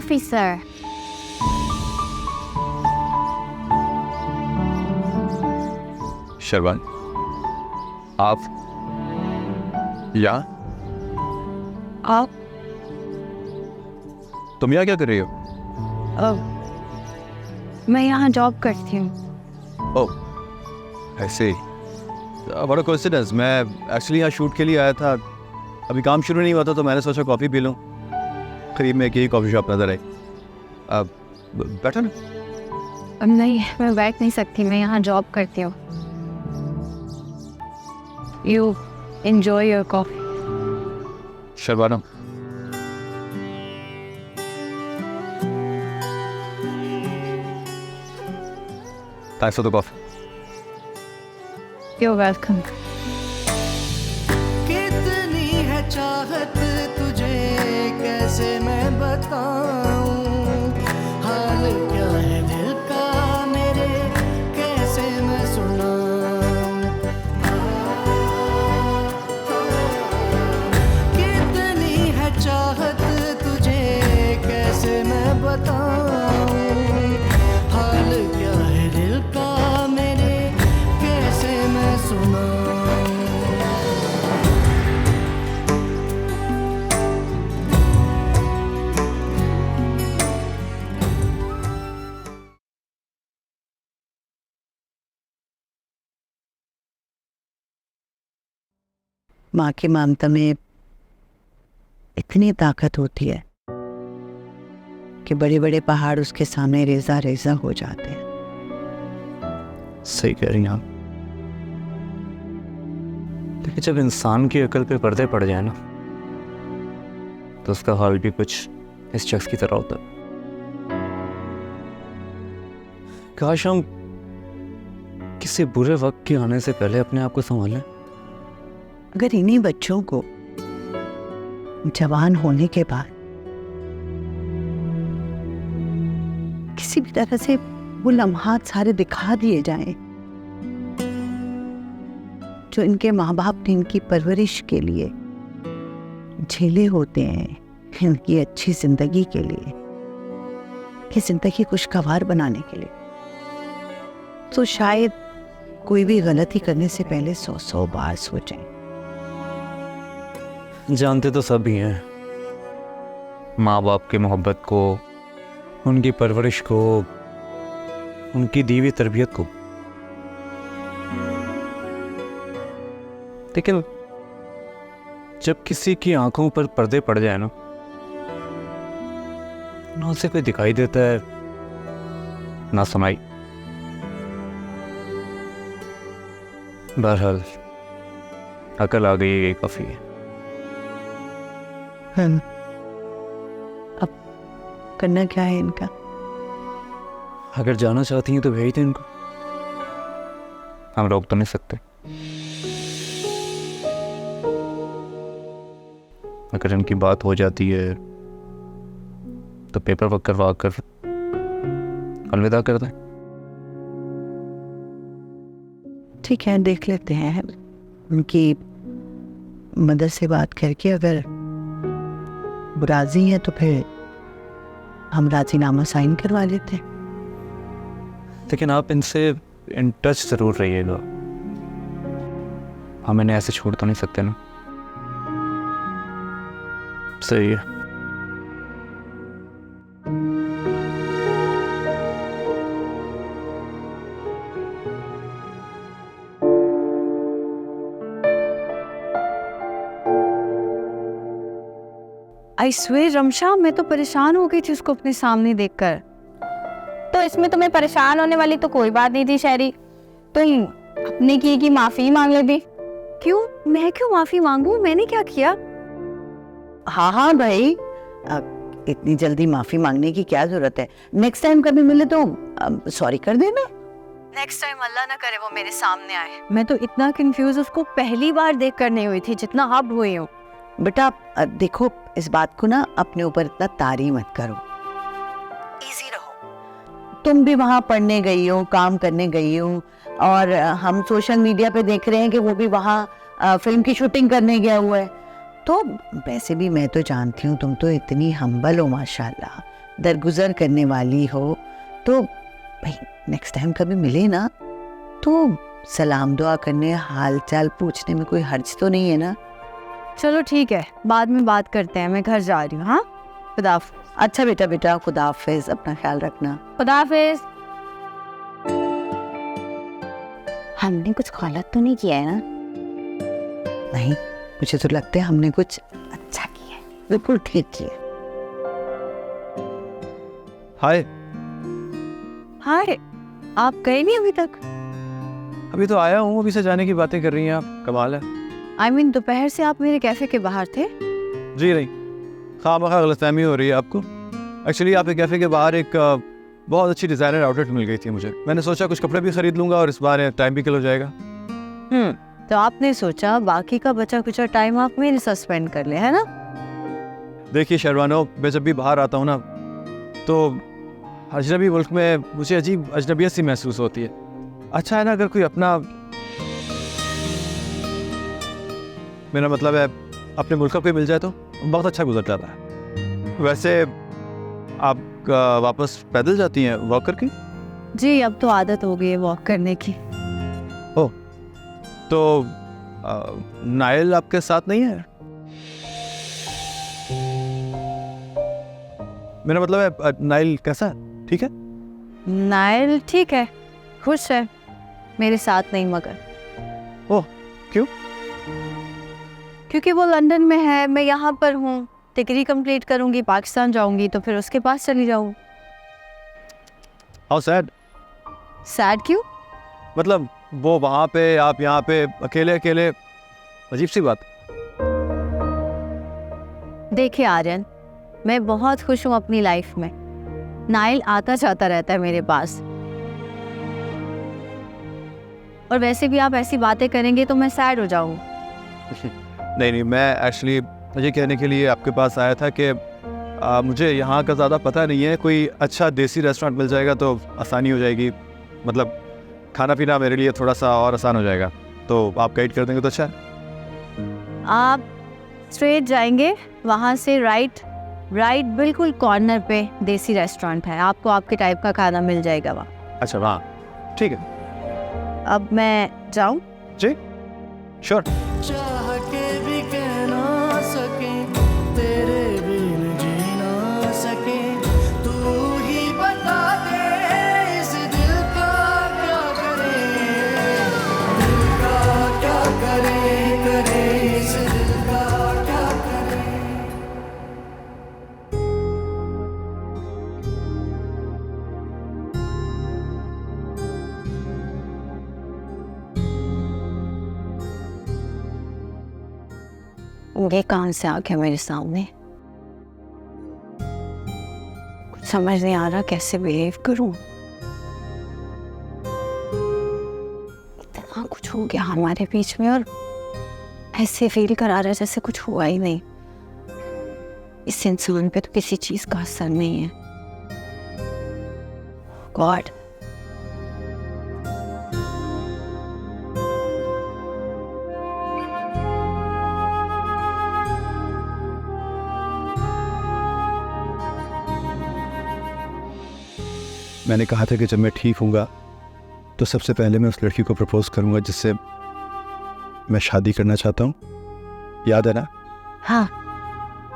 coffee, sir. शरवान, आप यहाँ? आप? तुम यहाँ क्या कर रही हो? मैं यहाँ जॉब करती हूँ। ओह, ऐसे ही। बड़ा कोइंसिडेंस, मैं एक्चुअली यहाँ शूट के लिए आया था। अभी काम शुरू नहीं हुआ था तो मैंने सोचा कॉफ़ी पी लूँ। करीब में एक ही कॉफ़ी शॉप नज़र आई। अब बैठो ना। नहीं, मैं बैठ नहीं सकती, मैं यहाँ जॉब करती हूँ। You enjoy your coffee. शर्बाना, thanks for the coffee. You're welcome. कितनी है चाहत तुझे कैसे मैं बताऊं, हाल क्या है दिल का मेरे कैसे मैं सुनाऊं। कितनी है चाहत तुझे कैसे मैं बताऊं, हाल क्या है दिल का मेरे कैसे मैं सुनाऊं। माँ की ममता में इतनी ताकत होती है कि बड़े बड़े पहाड़ उसके सामने रेजा रेजा हो जाते हैं। सही कह रही हैं आप। देखिए, जब इंसान की अकल पे पर्दे पड़ जाए ना तो उसका हाल भी कुछ इस शख्स की तरह होता है। काश हम किसी बुरे वक्त के आने से पहले अपने आप को संभाल लें। अगर इन्हीं बच्चों को जवान होने के बाद किसी भी तरह से वो लम्हात सारे दिखा दिए जाएं जो इनके माँ बाप ने इनकी परवरिश के लिए झेले होते हैं, इनकी अच्छी जिंदगी के लिए, कि जिंदगी खुशगवार बनाने के लिए, तो शायद कोई भी गलती करने से पहले 100 बार सोचें। जानते तो सब ही हैं माँ बाप की मोहब्बत को, उनकी परवरिश को, उनकी दी हुई तरबियत को। लेकिन जब किसी की आंखों पर पर्दे पड़ जाए ना उसे कोई दिखाई देता है ना सुनाई। बहरहाल अकल आ गई, ये काफी है। अब करना क्या है इनका? अगर जाना चाहती हैं तो भेज दें इनको, हम रोक तो नहीं सकते। अगर इनकी बात हो जाती है तो पेपर वर्क करवा कर अलविदा कर दें। ठीक है, देख लेते हैं। उनकी मदद से बात करके अगर राजी है तो फिर हम राजीनामा साइन करवा लेते हैं। लेकिन आप इनसे इन टच जरूर रहिएगा, हम इन्हें ऐसे छोड़ तो नहीं सकते ना। सही है। आई स्वेयर रमशा, मैं तो परेशान हो गई थी उसको अपने सामने देखकर। तो इसमें तुम्हें परेशान होने वाली तो कोई बात नहीं थी शहरी, तुम अपने की माफी मांग लेती। क्यों? मैं क्यों माफी मांगू? मैंने क्या किया? हाँ हाँ भाई, इतनी जल्दी माफी मांगने की क्या जरूरत है? नेक्स्ट टाइम कभी मिले तो सॉरी कर देना। नेक्स्ट टाइम अल्लाह ना करे वो मेरे सामने आए। मैं तो इतना कंफ्यूज उसको पहली बार देख कर नहीं हुई थी जितना अब हुई हूँ। बेटा देखो, इस बात को ना अपने ऊपर इतना तारी मत करो, इजी रहो। तुम भी वहाँ पढ़ने गई हो, काम करने गई हो, और हम सोशल मीडिया पे देख रहे हैं कि वो भी वहाँ फिल्म की शूटिंग करने गया हुआ है। तो वैसे भी मैं तो जानती हूँ तुम तो इतनी हम्बल हो माशाल्लाह, दरगुजर करने वाली हो तो भाई नेक्स्ट टाइम कभी मिले ना तो सलाम दुआ करने, हाल चाल पूछने में कोई हर्ज तो नहीं है ना? चलो ठीक है, बाद में बात करते हैं, मैं घर जा रही हूँ। हाँ, खुदा हाफिज़। अच्छा बेटा, खुदा हाफिज, अपना ख्याल रखना। खुदा हाफिज। हमने कुछ गलत तो नहीं किया है ना? नहीं, मुझे तो लगता है हमने कुछ अच्छा किया है, बिल्कुल ठीक किया। हाय। हाय, आप गए नहीं अभी तक? अभी तो आया हूँ, अभी से जाने की बातें कर रही हैं आप, कमाल है। I mean, दोपहर से आप मेरे कैफे के बाहर थे। जी नहीं, खामखा गलतफहमी हो रही है आपको। एक्चुअली आपके कैफ़े के बाहर एक बहुत अच्छी डिज़ाइनर आउटलेट मिल गई थी मुझे। मैंने सोचा कुछ कपड़े भी खरीद लूँगा और इस बार टाइम भी किल हो जाएगा। तो आपने सोचा बाकी का बचा कुचा टाइम आप मेरे साथ स्पेंड कर ले, है ना? देखिए शहरवानो, मैं जब भी बाहर आता हूँ ना तो अजनबी मुल्क में मुझे अजीब अजनबियत सी महसूस होती है। अच्छा है ना अगर कोई अपना, मेरा मतलब है अपने मुल्क का कोई मिल जाए तो बहुत अच्छा गुजर जाता है। वैसे आप वापस पैदल जाती हैं वॉक करके? जी, अब तो आदत हो गई है वॉक करने की। ओह, तो नाइल आपके साथ नहीं है? मेरा मतलब है नाइल कैसा है, ठीक है? नाइल ठीक है, खुश है, मेरे साथ नहीं मगर। ओह, क्यों? क्योंकि वो लंदन में है, मैं यहाँ पर हूँ। डिग्री कंप्लीट करूँगी, पाकिस्तान जाऊँगी तो फिर उसके पास चली जाऊँ। How sad. सैड क्यों? मतलब वो वहाँ पे, आप यहाँ पे अकेले अकेले, अजीब सी बात। देखिए आर्यन, मैं बहुत खुश हूँ अपनी लाइफ में। नाइल आता जाता रहता है मेरे पास, और वैसे भी आप ऐसी बातें करेंगे तो मैं सैड हो जाऊँ। नहीं, मैं एक्चुअली ये कहने के लिए आपके पास आया था कि मुझे यहाँ का ज़्यादा पता नहीं है। कोई अच्छा देसी रेस्टोरेंट मिल जाएगा तो आसानी हो जाएगी, मतलब खाना पीना मेरे लिए थोड़ा सा और आसान हो जाएगा। तो आप गाइड कर देंगे तो अच्छा है। आप स्ट्रेट जाएंगे, वहाँ से राइट बिल्कुल कॉर्नर पे देसी रेस्टोरेंट है, आपको आपके टाइप का खाना मिल जाएगा वहाँ। अच्छा, वहाँ ठीक है। अब मैं जाऊँ? जी श्योर। चाह के भी कह ना सके, तेरे बिन जी ना सके, तू ही बता दे इस दिल का क्या करे, दिल का क्या करे इस दिल का क्या करे। ये कहाँ से आ गया मेरे सामने? कुछ समझ नहीं आ रहा कैसे बिहेव करूं। इतना कुछ हो गया हमारे बीच में और ऐसे फील करा रहा है जैसे कुछ हुआ ही नहीं। इस इंसान पे तो किसी चीज का असर नहीं है। गॉड, मैंने कहा था कि जब मैं ठीक हूँगा तो सबसे पहले मैं उस लड़की को प्रपोज करूँगा जिससे मैं शादी करना चाहता हूँ, याद है ना? हाँ,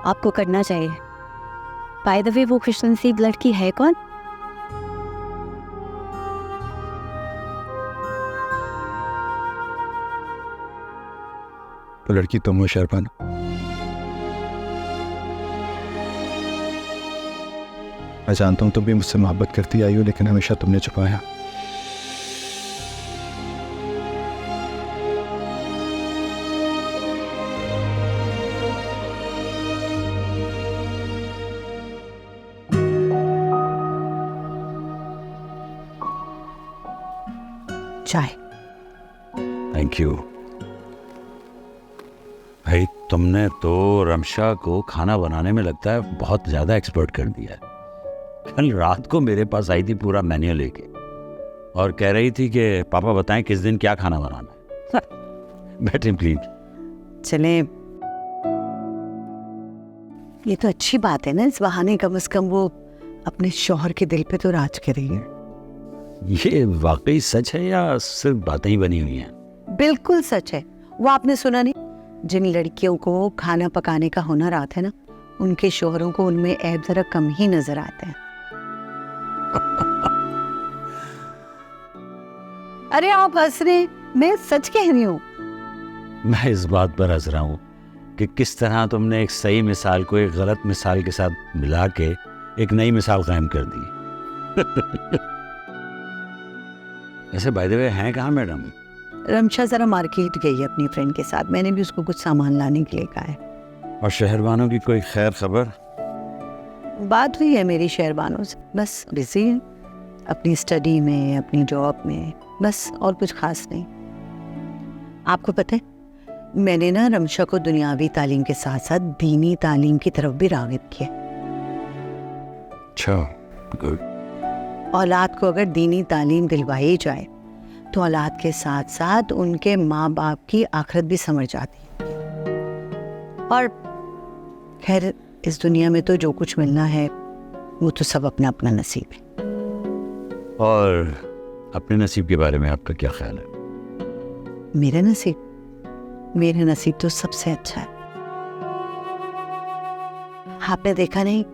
आपको करना चाहिए। बाय द वे, वो खुशनसीब लड़की है कौन? तो लड़की तुम हो शहरबान। मैं जानता हूँ तुम भी मुझसे मोहब्बत करती आई हो, लेकिन हमेशा तुमने छुपाया। चाय। Thank you. भाई तुमने तो रमशा को खाना बनाने में लगता है बहुत ज़्यादा एक्सपर्ट कर दिया है। कल रात को मेरे पास आई थी पूरा मेन्यू लेके और कह रही थी कि पापा बताएं किस दिन क्या खाना बनाना है। बैठे प्लीज। चले, ये तो अच्छी बात है ना, इस बहाने कम से कम वो अपने शौहर के दिल पे तो राज करें। ये वाकई सच है या सिर्फ बातें ही बनी हुई हैं? बिल्कुल सच है। वो आपने सुना नहीं, जिन लड़कियों को खाना पकाने का हुनर आता है ना, उनके शौहरों को उनमें ऐब जरा कम ही नजर आते हैं। अरे आप हंस रहे हैं, मैं सच कह रही हूँ। मैं इस बात पर हंस रहा हूँ कि किस तरह तुमने एक सही मिसाल को एक गलत मिसाल के साथ मिला के एक नई मिसाल कायम कर दी। ऐसे बाय द वे हैं कहाँ मैडम? रमशा जरा मार्केट गई है अपनी फ्रेंड के साथ, मैंने भी उसको कुछ सामान लाने के लिए कहा है। और शहरबानों की कोई खैर खबर? बात हुई है मेरी शहरबानों से, बस बिजी है अपनी स्टडी में, अपनी जॉब में, बस और कुछ खास नहीं। आपको पता है, मैंने ना रमशा को दुनियावी तालीम के साथ साथ दीनी तालीम की तरफ भी राग़िब किया। अच्छा, गुड। औलाद को अगर दीनी तालीम दिलवाई जाए तो औलाद के साथ साथ उनके माँ बाप की आखिरत भी समझ जाती है। और खैर, इस दुनिया में तो जो कुछ मिलना है वो तो सब अपना अपना नसीब है। और अपने नसीब के बारे में आपका क्या ख्याल है? मेरा नसीब तो सबसे अच्छा है। आपने देखा नहीं,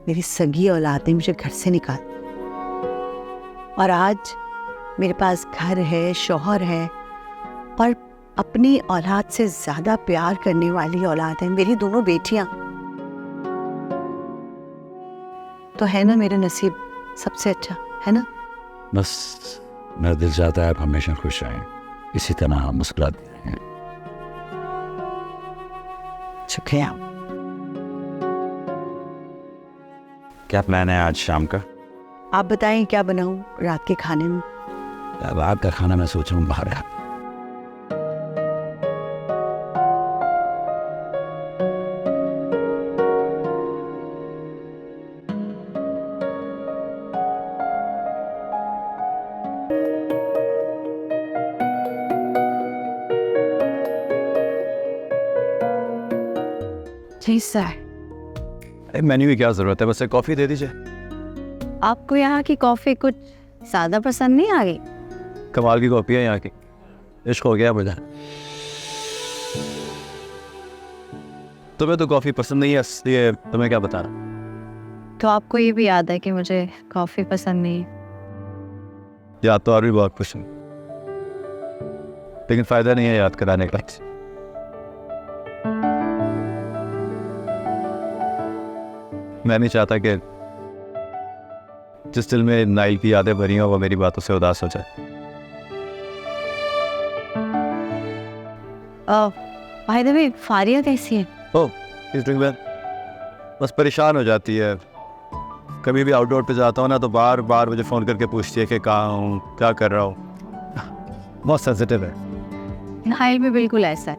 मेरी सगी औलाद ने मुझे घर से निकाल, और आज मेरे पास घर है, शौहर है, और अपनी औलाद से ज्यादा प्यार करने वाली औलाद है, मेरी दोनों बेटियां। तो है ना मेरा नसीब सबसे अच्छा, है ना? बस मेरा दिल चाहता है आप हमेशा खुश रहें, इसी तरह मुस्कुराते रहें। शुक्रिया। क्या प्लान है आज शाम का? आप बताएं क्या बनाऊं रात के खाने में? अब आपका खाना मैं सोच रहा हूँ बाहर खा। जी सर। अरे मेन्यू की क्या ज़रूरत है, बस एक कॉफ़ी दे दीजिए। आपको यहाँ की कॉफ़ी कुछ ज़्यादा पसंद नहीं आ गई? कमाल की कॉफ़ी है यहाँ की, इश्क हो गया मुझे। तुम्हें तो कॉफ़ी पसंद नहीं है, इसलिए तुम्हें क्या बता रहा। तो आपको ये भी याद है कि मुझे कॉफ़ी पसंद नहीं है? याद तो और भी बहुत पसंद, लेकिन फ़ायदा नहीं है याद कराने का। मैं नहीं चाहता कि जिस दिल में नाइल की यादें भरी हों वो मेरी बातों से उदास हो जाए। बाय द वे, फारिया कैसी है? ओह, इस ड्रिंक में बस परेशान हो जाती है। कभी भी आउटडोर पे जाता हूँ ना तो बार बार मुझे फ़ोन करके पूछती है कि कहाँ हूँ, क्या कर रहा हूँ। बहुत सेंसिटिव है। नाइल भी बिल्कुल ऐसा है,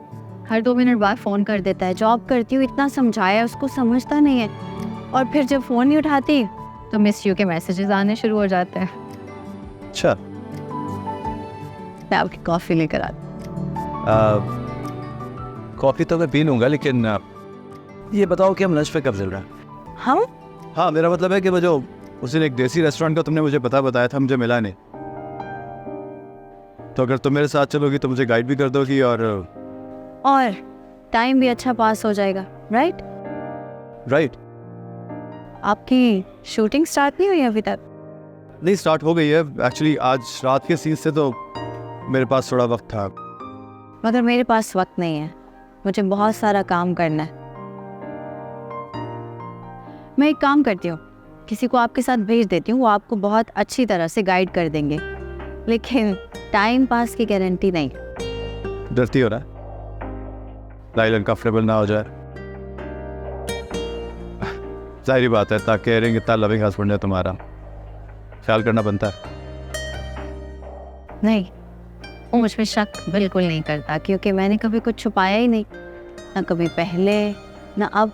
हर 2 मिनट बाद फ़ोन कर देता है। जॉब करती हूँ, इतना समझाया, उसको समझता नहीं है, और फिर जब फ़ोन नहीं उठाती तो मिस यू के मैसेजेस आने शुरू हो जाते हैं। अच्छा, मैं आपकी कॉफ़ी लेकर आती। कॉफ़ी तो मैं पी लूँगा, लेकिन ये बताओ कि हम लंच पे कब चल रहे हैं? हम? हाँ, मेरा मतलब है कि वो जो उस दिन एक देसी रेस्टोरेंट का तुमने मुझे पता बताया था, मुझे मिला नहीं। तो अगर तुम मेरे साथ चलोगी तो मुझे गाइड भी कर दोगी और टाइम भी अच्छा पास हो जाएगा, राइट? राइट। आपकी शूटिंग स्टार्ट नहीं हुई अभी तक? नहीं, स्टार्ट हो गई है एक्चुअली। आज रात के सीन से तो मेरे पास थोड़ा वक्त था, मगर मेरे पास वक्त नहीं है, मुझे बहुत सारा काम करना है। मैं एक काम करती हूँ, किसी को आपके साथ भेज देती हूँ, वो आपको बहुत अच्छी तरह से गाइड कर देंगे, लेकिन टाइम पास की गारंटी नहीं। डरती हो रहा है लाइल अनकंफर्टेबल ना हो जाए? जाहिर बात है, ताकि केयरिंग इतना लविंग हस्बैंड है तुम्हारा, ख्याल करना बनता है। नहीं, वो मुझ पे शक बिल्कुल नहीं करता, क्योंकि मैंने कभी कुछ छुपाया ही नहीं, ना कभी पहले ना अब।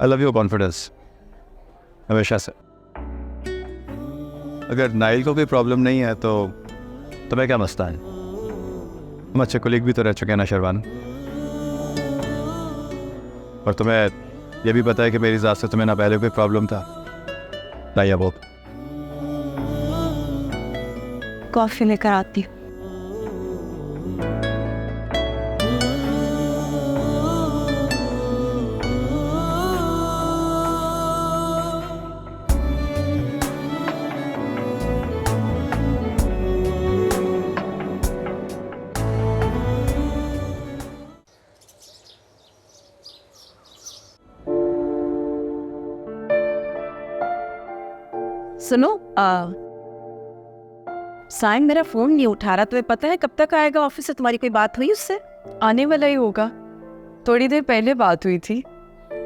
आई लव योर कॉन्फिडेंस, हमेशा से। अगर नाइल को कोई प्रॉब्लम नहीं है तो तुम्हें क्या मसला है? हम अच्छे कोलीग भी तो रह चुके हैं ना शर्वान, और तुम्हें ये भी पता है कि मेरी ज़ात से तुम्हें ना पहले कोई प्रॉब्लम था ना ये वो। कॉफी लेकर आती हूँ। सुनो, साइम मेरा फोन नहीं उठा रहा। तुम्हें पता है कब तक आएगा ऑफिस से? तुम्हारी कोई बात हुई उससे? आने वाला ही होगा। थोड़ी देर पहले बात हुई थी,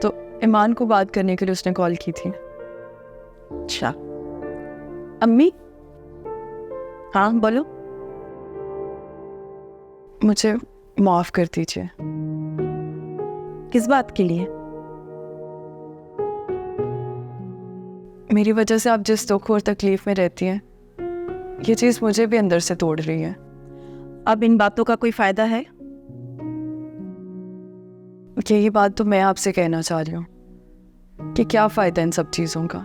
तो ईमान को बात करने के लिए उसने कॉल की थी। अच्छा, अम्मी? हाँ बोलो। मुझे माफ कर दीजिए। किस बात के लिए? मेरी वजह से आप जिस दुख और तकलीफ में रहती हैं, ये चीज़ मुझे भी अंदर से तोड़ रही है। अब इन बातों का कोई फायदा है? यही बात तो मैं आपसे कहना चाह रही हूँ कि क्या फ़ायदा इन सब चीज़ों का।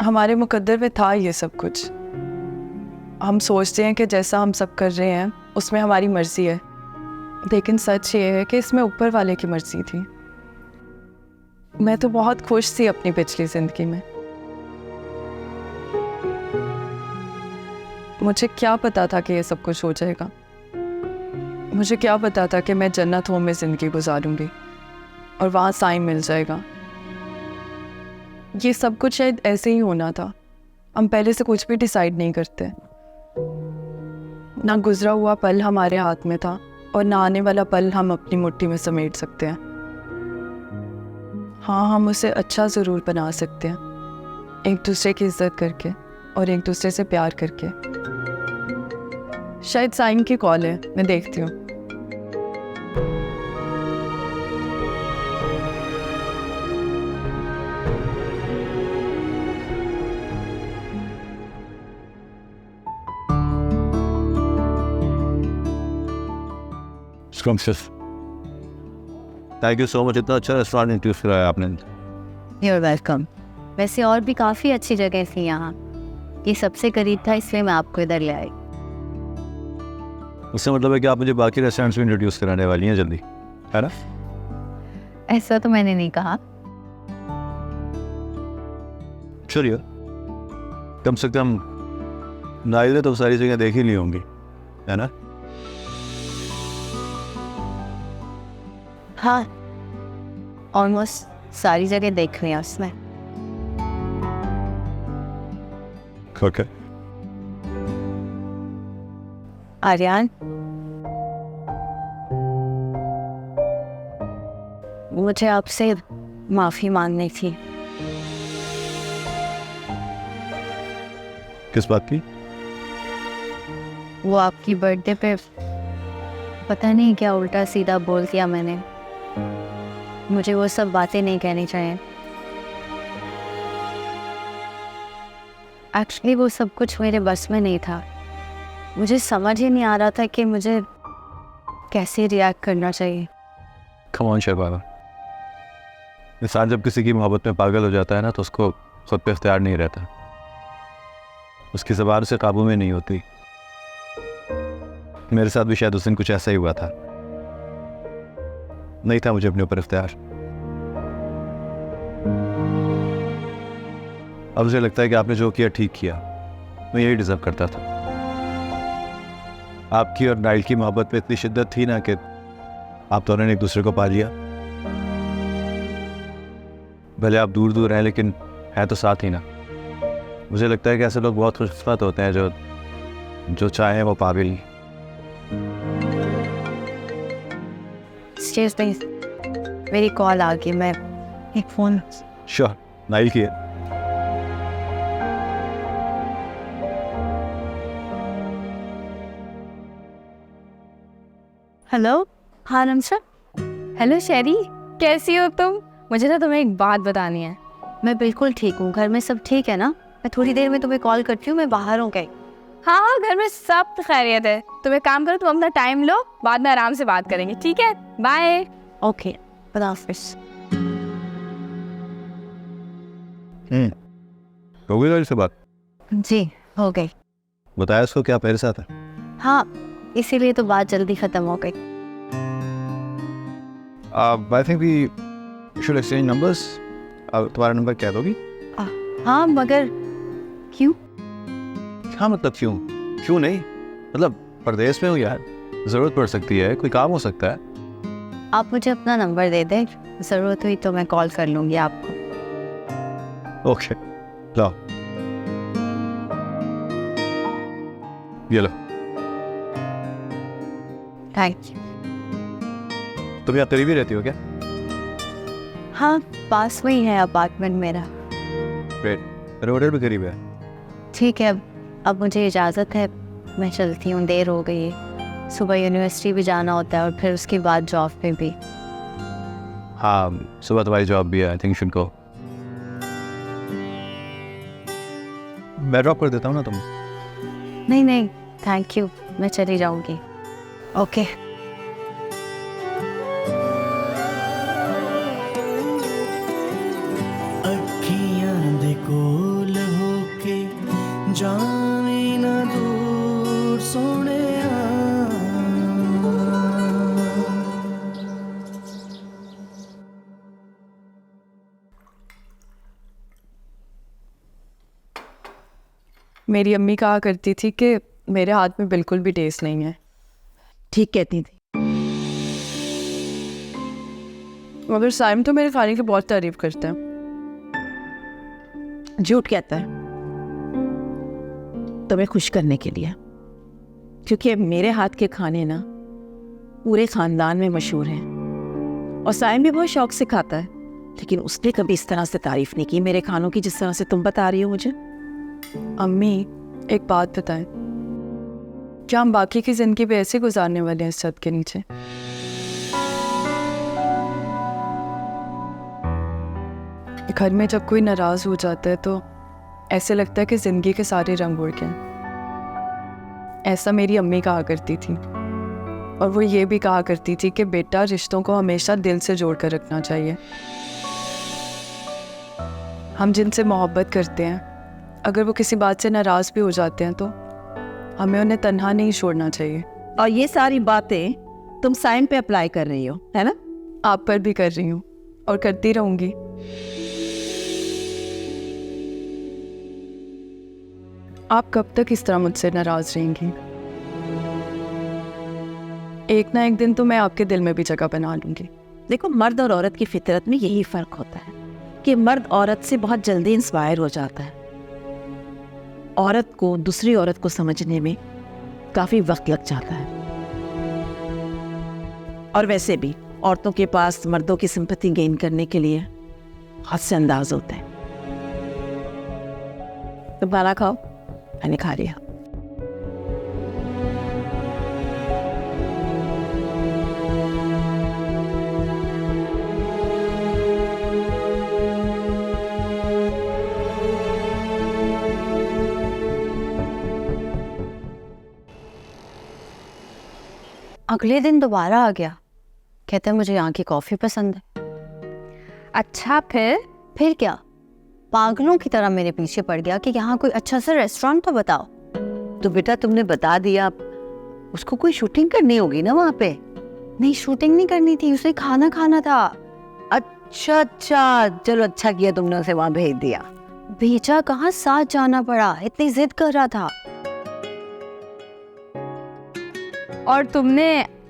हमारे मुकद्दर में था ये सब कुछ। हम सोचते हैं कि जैसा हम सब कर रहे हैं उसमें हमारी मर्ज़ी है, लेकिन सच ये है कि इसमें ऊपर वाले की मर्ज़ी थी। मैं तो बहुत खुश थी अपनी पिछली ज़िंदगी में। मुझे क्या पता था कि ये सब कुछ हो जाएगा। मुझे क्या पता था कि मैं जन्नत होम में ज़िंदगी गुजारूंगी और वहाँ साईं मिल जाएगा। ये सब कुछ शायद ऐसे ही होना था। हम पहले से कुछ भी डिसाइड नहीं करते। ना गुजरा हुआ पल हमारे हाथ में था और ना आने वाला पल हम अपनी मुट्ठी में समेट सकते हैं। हाँ, हम उसे अच्छा ज़रूर बना सकते हैं, एक दूसरे की इज्जत करके और एक दूसरे से प्यार करके। शायद साइम की कॉल है, मैं देखती हूँ। थैंक यू सो मच, इतना अच्छा रेस्टोरेंट इंट्रोड्यूस कराया आपने। You're welcome. वैसे और भी काफ़ी अच्छी जगह थी यहाँ, ये सबसे करीब था इसलिए मैं आपको इधर ले आई। उससे मतलब है कि आप मुझे बाकी रेस्टोरेंट्स में इंट्रोड्यूस कराने वाली हैं जल्दी, है ना? ऐसा तो मैंने नहीं कहा। चलिए, कम से कम नाइल ने तो सारी जगह देख ही ली होंगी, है ना? हाँ, ऑलमोस्ट सारी जगह देख रही है उसने। ओके। आर्यन, मुझे आपसे माफ़ी मांगनी थी। किस बात की? वो आपकी बर्थडे पे पता नहीं क्या उल्टा सीधा बोल दिया मैंने। मुझे वो सब बातें नहीं कहनी चाहिए। एक्चुअली वो सब कुछ मेरे बस में नहीं था। मुझे समझ ही नहीं आ रहा था कि मुझे कैसे रिएक्ट करना चाहिए। कम ऑन शहबाबा, इंसान जब किसी की मोहब्बत में पागल हो जाता है ना, तो उसको खुद पे इख्तियार नहीं रहता, उसकी ज़बान से काबू में नहीं होती। मेरे साथ भी शायद उस दिन कुछ ऐसा ही हुआ था। नहीं था मुझे अपने ऊपर इख्तियार। अब मुझे लगता है कि आपने जो किया ठीक किया। मैं यही डिजर्व करता था। आपकी और नाइल की मोहब्बत में इतनी शिद्दत थी ना कि आप दोनों ने एक दूसरे को पा लिया। भले आप दूर दूर हैं, लेकिन है तो साथ ही ना। मुझे लगता है कि ऐसे लोग बहुत खुशकिस्मत होते हैं जो चाहें वो पा भी लें। Excuse me, मेरी कॉल आ गई, मैं एक फ़ोन। श्योर, नाइल की है। हेलो। हाँ नमस्कार। हेलो शेरी, कैसी हो तुम? मुझे ना तुम्हें एक बात बतानी है। मैं बिल्कुल ठीक हूँ। घर में सब ठीक है ना? मैं थोड़ी देर में तुम्हें कॉल करती हूँ, मैं बाहर हूँ कहीं। हाँ हाँ, घर में सब खैरियत है। तुम एक काम करो, तुम अपना टाइम लो, बाद में आराम से बात करेंगे, ठीक है? बाय। ओके, खुदा हाफिज़। हो गई से बात? जी हो गई। बताया उसको क्या मेरे साथ है? हाँ, इसीलिए तो बात जल्दी ख़त्म हो गई। I think we should exchange numbers. अब तुम्हारा नंबर क्या दोगी? हाँ मगर क्यों? क्या मतलब क्यों? क्यों नहीं, मतलब परदेश में हूँ यार, ज़रूरत पड़ सकती है, कोई काम हो सकता है। आप मुझे अपना नंबर दे दें, ज़रूरत हुई तो मैं कॉल कर लूँगी आपको। ओके, लाओ ये लो। Thank you. तुम यहाँ करीब ही रहती हो क्या? हाँ, पास में ही है अपार्टमेंट मेरा। ग्रेट, मेरा होटल भी करीब है। ठीक है, अब मुझे इजाज़त है, मैं चलती हूँ, देर हो गई है। सुबह यूनिवर्सिटी भी जाना होता है और फिर उसके बाद जॉब पे भी। हाँ, सुबह तुम्हारी जॉब भी है, आई थिंक शुड गो। मैं ड्रॉप कर देता हूँ ना तुम्हें। नहीं नहीं, थैंक यू, मैं चली जाऊँगी। ओके। अखियां दे कोल होके जावे ना दूर सोने मेरी अम्मी कहा करती थी कि मेरे हाथ में बिल्कुल भी टेस्ट नहीं है। ठीक कहती थी। मगर साइम तो मेरे खाने की बहुत तारीफ करते हैं। झूठ कहता है तुम्हें खुश करने के लिए, क्योंकि मेरे हाथ के खाने ना पूरे खानदान में मशहूर हैं और साइम भी बहुत शौक से खाता है, लेकिन उसने कभी इस तरह से तारीफ नहीं की मेरे खानों की जिस तरह से तुम बता रही हो मुझे। अम्मी एक बात बताएं, क्या हम बाकी की जिंदगी भी ऐसे गुजारने वाले हैं इस छत के नीचे? घर में जब कोई नाराज हो जाता है तो ऐसे लगता है कि जिंदगी के सारे रंग उड़ गए। ऐसा मेरी अम्मी कहा करती थी, और वो ये भी कहा करती थी कि बेटा, रिश्तों को हमेशा दिल से जोड़ कर रखना चाहिए। हम जिनसे मोहब्बत करते हैं, अगर वो किसी बात से नाराज़ भी हो जाते हैं तो हमें उन्हें तन्हा नहीं छोड़ना चाहिए। और ये सारी बातें तुम साइम पे अप्लाई कर रही हो, है ना? आप पर भी कर रही हूँ और करती रहूँगी। आप कब तक इस तरह मुझसे नाराज़ रहेंगी? एक ना एक दिन तो मैं आपके दिल में भी जगह बना लूँगी। देखो, मर्द और औरत की फितरत में यही फ़र्क होता है कि मर्द औरत से बहुत जल्दी इंस्पायर हो जाता है। औरत को दूसरी औरत को समझने में काफ़ी वक्त लग जाता है, और वैसे भी औरतों के पास मर्दों की सिंपैथी गेन करने के लिए बहुत से अंदाज होते हैं। तुम खाना खाओ, मैंने खा लिया। अगले दिन दोबारा आ गया, कहता है मुझे यहाँ की कॉफ़ी पसंद है। अच्छा, फिर क्या, पागलों की तरह मेरे पीछे पड़ गया कि यहाँ कोई अच्छा सा रेस्टोरेंट तो बताओ। तो बेटा तुमने बता दिया, उसको कोई शूटिंग करनी होगी ना वहाँ पे। नहीं, शूटिंग नहीं करनी थी, उसे खाना खाना था। अच्छा अच्छा, चलो अच्छा किया तुमने उसे वहाँ भेज दिया। भेजा कहाँ, साथ जाना पड़ा, इतनी जिद कर रहा था। और तुमने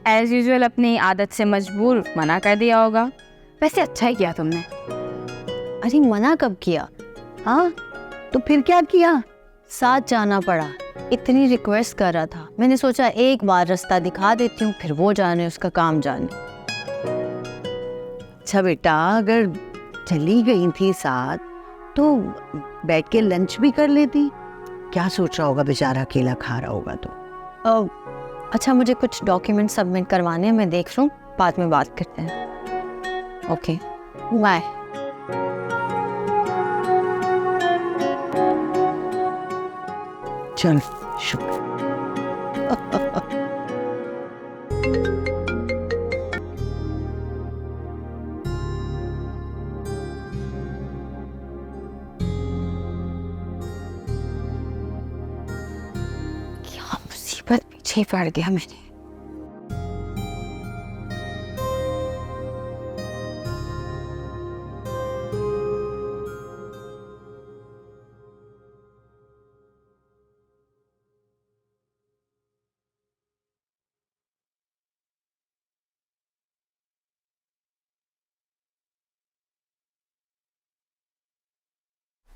एज यूजुअल अपनी आदत से मजबूर मना कर दिया होगा। वैसे अच्छा ही किया तुमने। अरे मना कब किया? हाँ, तो फिर क्या किया? साथ जाना पड़ा, इतनी रिक्वेस्ट कर रहा था, मैंने सोचा एक बार रास्ता दिखा देती हूँ, फिर वो जाने, उसका काम जाने। अच्छा बेटा, अगर चली गई थी साथ तो बैठ के लंच भी कर लेती। क्या सोच रहा होगा बेचारा, अकेला खा रहा होगा तो। अच्छा, मुझे कुछ डॉक्यूमेंट सबमिट करवाने हैं, मैं देख लूँ, बाद में बात करते हैं। Okay, bye. चल शुक्र। क्या मुसीबत पीछे पड़ गया मैंने।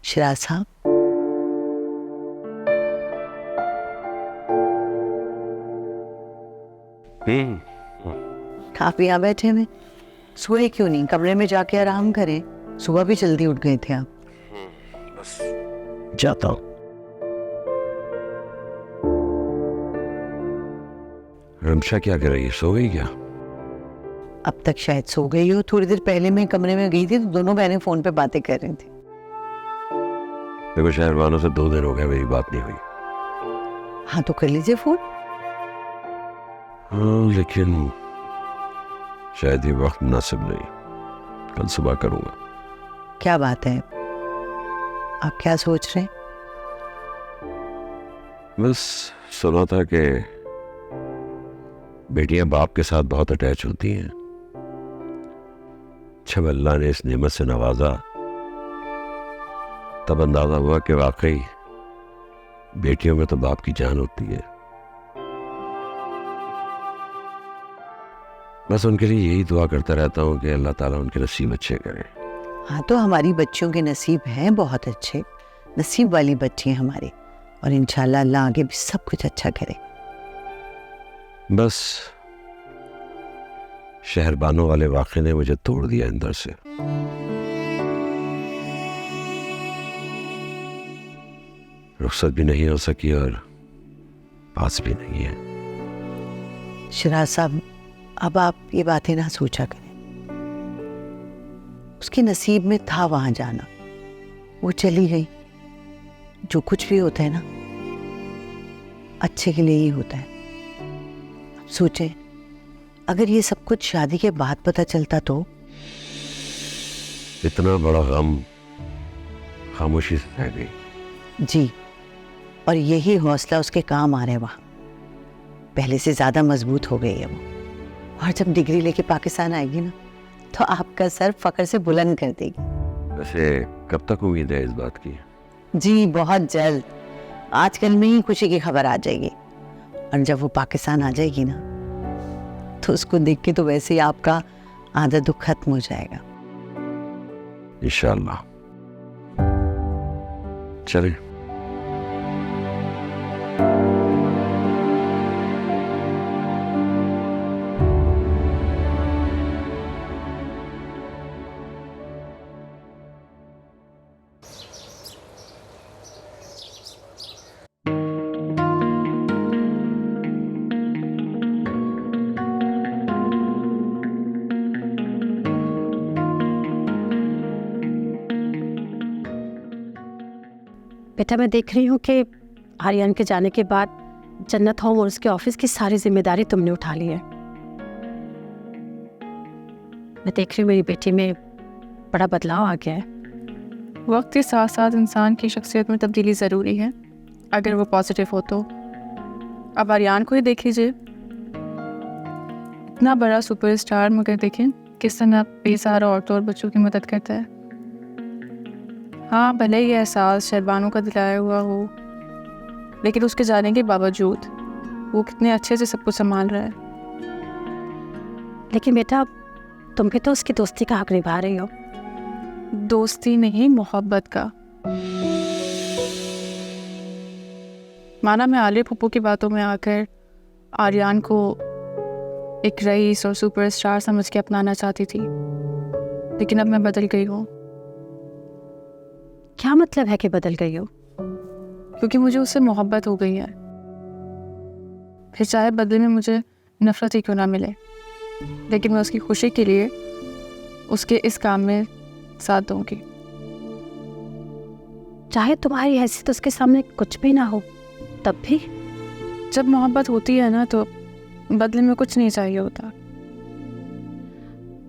शिराज साहब, आप यहाँ बैठे हुए सोए क्यों नहीं? कमरे में जाके आराम करें। सुबह भी जल्दी उठ गए थे आप। बस जाता हूँ। रमशा क्या कर रही है, सो गई क्या? अब तक शायद सो गई हो। थोड़ी देर पहले मैं कमरे में गई थी तो दोनों बहनें फोन पे बातें कर रही थी। देखो शहरवानों से 2 दिन हो गए मेरी बात नहीं हुई। हाँ तो कर लीजिए फोन। हाँ लेकिन शायद ये वक्त मुनासिब नहीं, कल सुबह करूँगा। क्या बात है, आप क्या सोच रहे हैं? बस सुना था कि बेटियां बाप के साथ बहुत अटैच होती हैं। जब अल्लाह ने इस नेमत से नवाजा तब अंदाजा हुआ कि वाकई बेटियों में तो बाप की जान होती है। बस उनके लिए यही दुआ करता रहता हूँ कि अल्लाह ताला उनके नसीब अच्छे करे। हाँ तो हमारी बच्चियों के नसीब हैं बहुत अच्छे, नसीब वाली बच्ची हैं हमारी, और इंशाल्लाह अल्लाह आगे भी सब कुछ अच्छा करे। बस शहरबानों वाले वाक़े ने मुझे तोड़ दिया अंदर से। रुखसत भी नहीं हो सकी और पास भी नहीं है। शिराज साहब, अब आप ये बातें ना सोचा करें। उसके नसीब में था वहां जाना, वो चली गई। जो कुछ भी होता है ना अच्छे के लिए ही होता है। अब सोचें, अगर ये सब कुछ शादी के बाद पता चलता तो? इतना बड़ा गम खामोशी से रह गई। जी, और यही हौसला उसके काम आ रहा है। वहां पहले से ज्यादा मजबूत हो गई है वो, और जब डिग्री लेके पाकिस्तान आएगी ना तो आपका सर फख्र से बुलंद कर देगी। वैसे कब तक उम्मीद है इस बात की? जी बहुत जल्द, आजकल में ही खुशी की खबर आ जाएगी। और जब वो पाकिस्तान आ जाएगी ना तो उसको देख के तो वैसे ही आपका आधा दुख खत्म हो जाएगा। इंशाअल्लाह। चलें। बेटा, मैं देख रही हूँ कि आर्यन के जाने के बाद जन्नत होम और उसके ऑफिस की सारी जिम्मेदारी तुमने उठा ली है। मैं देख रही हूँ मेरी बेटी में बड़ा बदलाव आ गया है। वक्त के साथ साथ इंसान की शख्सियत में तब्दीली ज़रूरी है, अगर वो पॉजिटिव हो तो। अब आर्यन को ही देख लीजिए, इतना बड़ा सुपरस्टार, मगर देखें किस तरह बेसहारा औरतों और बच्चों की मदद करता है। हाँ, भले ही एहसास शहरबानों का दिलाया हुआ हो, लेकिन उसके जाने के बावजूद वो कितने अच्छे से सब कुछ संभाल रहा है। लेकिन बेटा, तुम भी तो उसकी दोस्ती का हक निभा रही हो। दोस्ती नहीं, मोहब्बत का। माना मैं आलिया फूफू की बातों में आकर आर्यन को एक रईस और सुपरस्टार समझ के अपनाना चाहती थी, लेकिन अब मैं बदल गई हूँ। क्या मतलब है कि बदल गई हो? क्योंकि मुझे उससे मोहब्बत हो गई है, फिर चाहे बदले में मुझे नफरत ही क्यों ना मिले, लेकिन मैं उसकी खुशी के लिए उसके इस काम में साथ दूंगी। चाहे तुम्हारी हैसियत उसके सामने कुछ भी ना हो, तब भी जब मोहब्बत होती है ना तो बदले में कुछ नहीं चाहिए होता।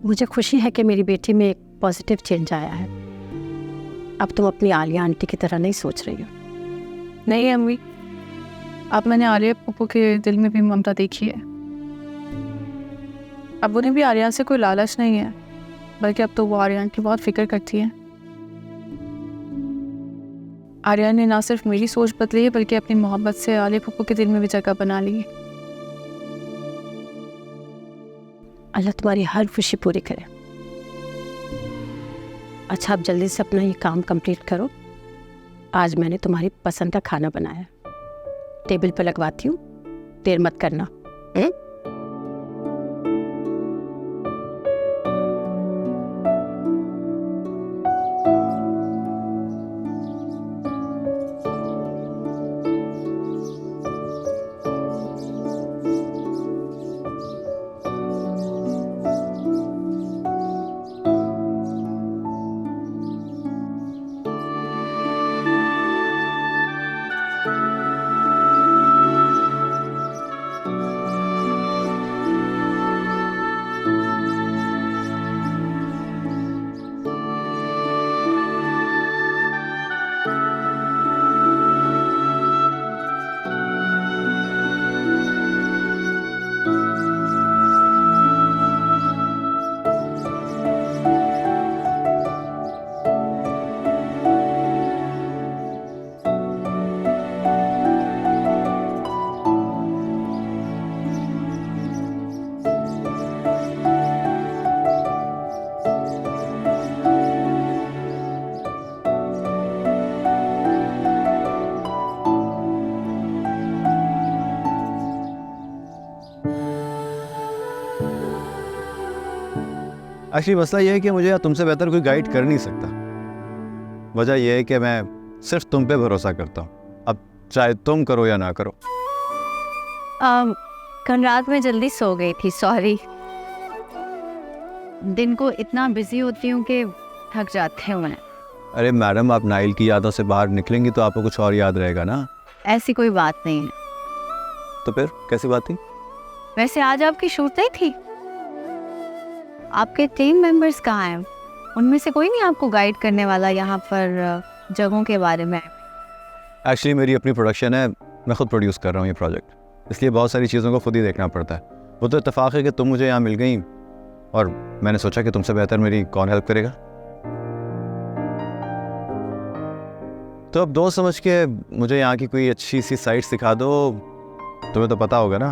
मुझे खुशी है कि मेरी बेटी में एक पॉजिटिव चेंज आया है। अब तुम अपनी आलिया आंटी की तरह नहीं सोच रही हो। नहीं अम्मी, अब मैंने आलिया पप्पू के दिल में भी ममता देखी है। अब उन्हें भी आर्यन से कोई लालच नहीं है, बल्कि अब तो वो आर्यन की बहुत फिक्र करती है। आर्यन ने ना सिर्फ मेरी सोच बदली है, बल्कि अपनी मोहब्बत से आलिया पप्पू के दिल में भी जगह बना ली है। अल्लाह तुम्हारी हर खुशी पूरी करे। अच्छा, आप जल्दी से अपना ये काम कंप्लीट करो। आज मैंने तुम्हारी पसंद का खाना बनाया है, टेबल पर लगवाती हूँ, देर मत करना। एक्चुअली मसला ये है कि मुझे तुमसे बेहतर कोई गाइड कर नहीं सकता। वजह यह है कि मैं सिर्फ तुम पे भरोसा करता हूँ, अब चाहे तुम करो या ना करो। कल रात में जल्दी सो गई थी, सॉरी। दिन को इतना बिजी होती हूँ कि थक जाते हैं मैं। अरे मैडम, आप नाइल की यादों से बाहर निकलेंगी तो आपको कुछ और याद रहेगा ना। ऐसी कोई बात नहीं है। तो फिर कैसी बात थी? वैसे आज आपकी शूट नहीं थी? आपके टीम मेंबर्स कहाँ हैं? उनमें से कोई नहीं आपको गाइड करने वाला यहाँ पर जगहों के बारे में? एक्चुअली मेरी अपनी प्रोडक्शन है, मैं खुद प्रोड्यूस कर रहा हूँ ये प्रोजेक्ट, इसलिए बहुत सारी चीज़ों को खुद ही देखना पड़ता है। वो तो इत्तेफाक है कि तुम मुझे यहाँ मिल गई और मैंने सोचा कि तुमसे बेहतर मेरी कौन हेल्प करेगा। तो अब दोस्त समझ के मुझे यहाँ की कोई अच्छी सी साइट सिखा दो, तुम्हें तो पता होगा ना।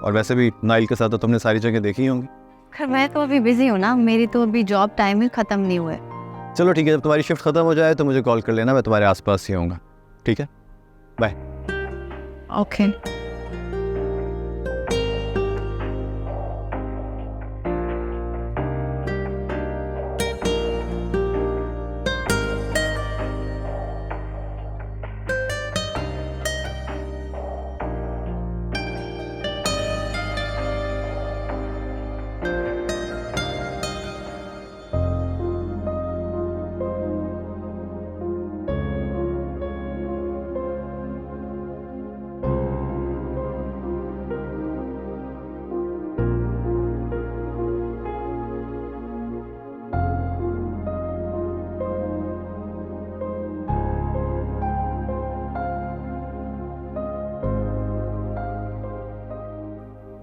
और वैसे भी नाइल के साथ तो तुमने सारी जगह देखी होंगी। खैर मैं तो अभी बिजी हूँ ना, मेरी तो अभी जॉब टाइम ही ख़त्म नहीं हुआ है। चलो ठीक है, जब तुम्हारी शिफ्ट ख़त्म हो जाए तो मुझे कॉल कर लेना, मैं तुम्हारे आसपास ही होऊंगा। ठीक है, बाय। ओके।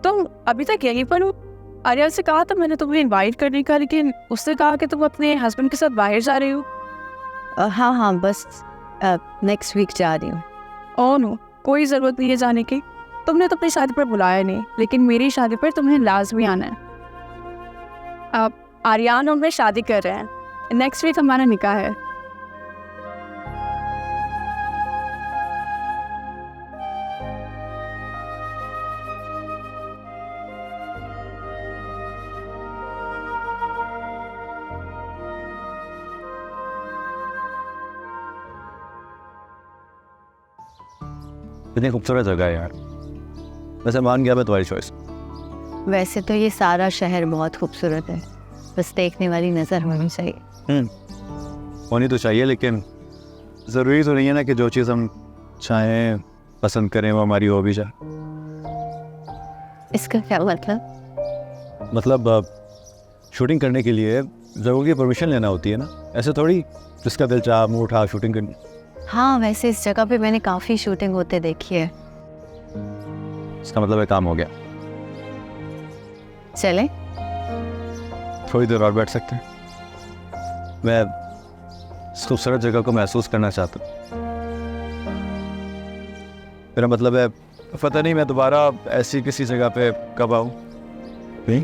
तुम अभी तक यहीं पर हो? आर्या से कहा था मैंने तुम्हें इनवाइट करने का, लेकिन उसने कहा कि तुम अपने हस्बैंड के साथ बाहर जा रही हो। हाँ हाँ, बस नेक्स्ट वीक जा रही हूँ। ओह नो, कोई ज़रूरत नहीं है जाने की। तुमने तो अपनी शादी पर बुलाया नहीं, लेकिन मेरी शादी पर तुम्हें लाजमी आना है। अब आर्यन और मैं शादी कर रहे हैं, नेक्स्ट वीक हमारा निकाह है। इतनी खूबसूरत जगह है यार। वैसे मान गया मैं तुम्हारी चॉइस। वैसे तो ये सारा शहर बहुत खूबसूरत है, बस देखने वाली नज़र होनी चाहिए। होनी तो चाहिए, लेकिन ज़रूरी तो नहीं है ना कि जो चीज़ हम चाहें पसंद करें वो हमारी हो भी जाए। इसका क्या मतलब? मतलब शूटिंग करने के लिए जरूर की परमिशन लेना होती है ना, ऐसे थोड़ी जिसका दिल चाह मुँह उठा शूटिंग करनी। हाँ, वैसे इस जगह पे मैंने काफ़ी शूटिंग होते देखी है। इसका मतलब है काम हो गया। चले? थोड़ी देर और बैठ सकते हैं? मैं इस खूबसूरत जगह को महसूस करना चाहता हूँ। मेरा मतलब है पता नहीं मैं दोबारा ऐसी किसी जगह पे कब आऊँ। नहीं